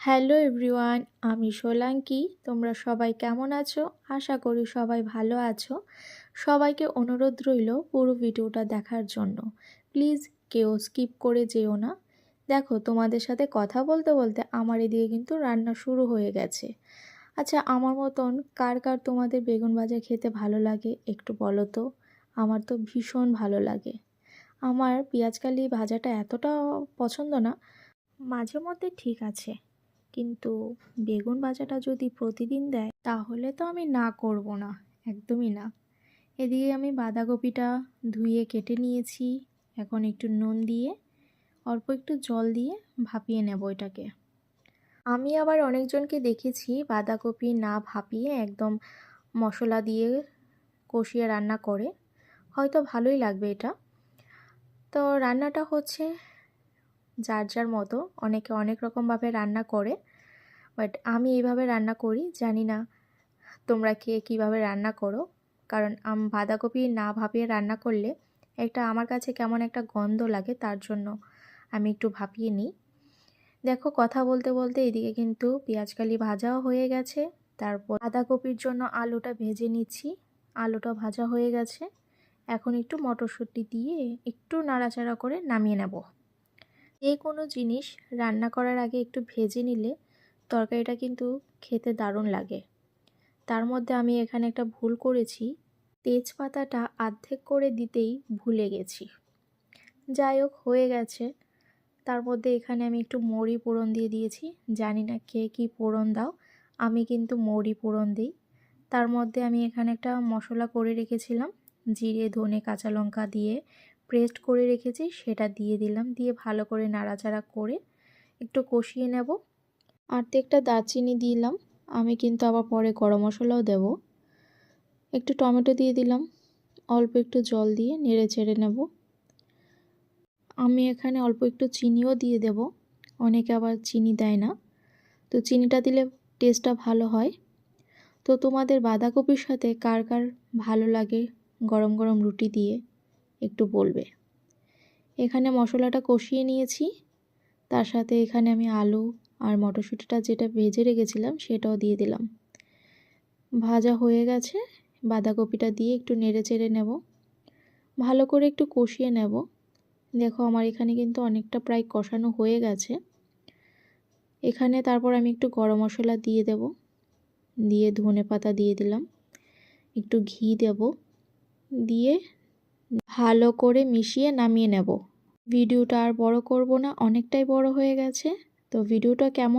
Hello everyone, আমি সোলাঙ্কি। তোমরা সবাই কেমন আছো? আশা করি সবাই ভালো আছো। সবাইকে অনুরোধ রইল পুরো ভিডিওটা দেখার জন্য। প্লিজ কেউ স্কিপ করে যেও না। দেখো, তোমাদের সাথে কথা বলতে বলতে আমার এদিকে কিন্তু রান্না শুরু হয়ে গেছে। আচ্ছা, আমার মতন কার কার তোমাদের বেগুন ভাজা খেতে ভালো লাগে একটু বলো তো। আমার তো ভীষণ ভালো লাগে। আমার পেঁয়াজকালি ভাজাটা এতটা পছন্দ না, মাঝে মধ্যে ঠিক আছে, কিন্তু বেগুন ভাজাটা যদি প্রতিদিন দেয় তাহলে তো আমি না করব না, একদমই না। এদিকে আমি বাঁধাকপিটা ধুয়ে কেটে নিয়েছি। এখন একটু নুন দিয়ে অল্প একটু জল দিয়ে ভাপিয়ে নেব এটাকে। আমি আবার অনেকজনকে দেখেছি বাঁধাকপি না ভাপিয়ে একদম মশলা দিয়ে কষিয়ে রান্না করে, হয়তো ভালোই লাগবে এটা। তো রান্নাটা হচ্ছে যার যার মতো, অনেকে অনেক রকমভাবে রান্না করে, বাট আমি এইভাবে রান্না করি। জানি না তোমরা কে কীভাবে রান্না করো, কারণ বাঁধাকপি না ভাপিয়ে রান্না করলে একটা আমার কাছে কেমন একটা গন্ধ লাগে, তার জন্য আমি একটু ভাপিয়ে নিই। দেখো, কথা বলতে বলতে এদিকে কিন্তু পেঁয়াজকালি ভাজাও হয়ে গেছে। তারপর বাঁধাকপির জন্য আলুটা ভেজে নিচ্ছি। আলুটা ভাজা হয়ে গেছে। এখন একটু মটরশুঁটি দিয়ে একটু নাড়াচাড়া করে নামিয়ে নেব। যে কোনো জিনিস রান্না করার আগে একটু ভেজে নিলে তরকারিটা কিন্তু খেতে দারুণ লাগে। তার মধ্যে আমি এখানে একটা ভুল করেছি, তেজপাতাটা অর্ধেক করে দিতেই ভুলে গেছি। যাই হোক, হয়ে গেছে। তার মধ্যে এখানে আমি একটু মৌরি ফোড়ন দিয়ে দিয়েছি। জানি না কে কী ফোড়ন দাও, আমি কিন্তু মৌরি ফোড়ন দিই। তার মধ্যে আমি এখানে একটা মশলা করে রেখেছিলাম, জিরে ধনে কাঁচা লঙ্কা দিয়ে পেস্ট করে রেখেছি, সেটা দিয়ে দিলাম। দিয়ে ভালো করে নাড়াচাড়া করে একটু কষিয়ে নেব। অর্ধেকটা দারচিনি দিলাম। আমি কিন্তু আবার পরে গরম মশলাও দেব। একটু টমেটো দিয়ে দিলাম, অল্প একটু জল দিয়ে নেড়ে চেড়ে নেব। আমি এখানে অল্প একটু চিনিও দিয়ে দেব, অনেকে আবার চিনি দেয় না, তো চিনিটা দিলে টেস্টটা ভালো হয়। তো তোমাদের বাঁধাকপির সাথে কার কার ভালো লাগে গরম গরম রুটি দিয়ে একটু বলবে। এখানে মশলাটা কষিয়ে নিয়েছি, তার সাথে এখানে আমি আলু আর মটরশুঁটিটা যেটা ভেজে রেখেছিলাম সেটাও দিয়ে দিলাম। ভাজা হয়ে গেছে, বাঁধাকপিটা দিয়ে একটু নেড়ে চেড়ে নেব, ভালো করে একটু কষিয়ে নেব। দেখো, আমার এখানে কিন্তু অনেকটা প্রায় কষানো হয়ে গেছে। এখানে তারপর আমি একটু গরম মশলা দিয়ে দেব, দিয়ে ধনে পাতা দিয়ে দিলাম, একটু ঘি দেব, দিয়ে ভালো করে মিশিয়ে নামিয়ে নেব। ভিডিওটা আর বড় করব না, অনেকটাই বড় হয়ে গেছে। তো ভিডিওটা কেমন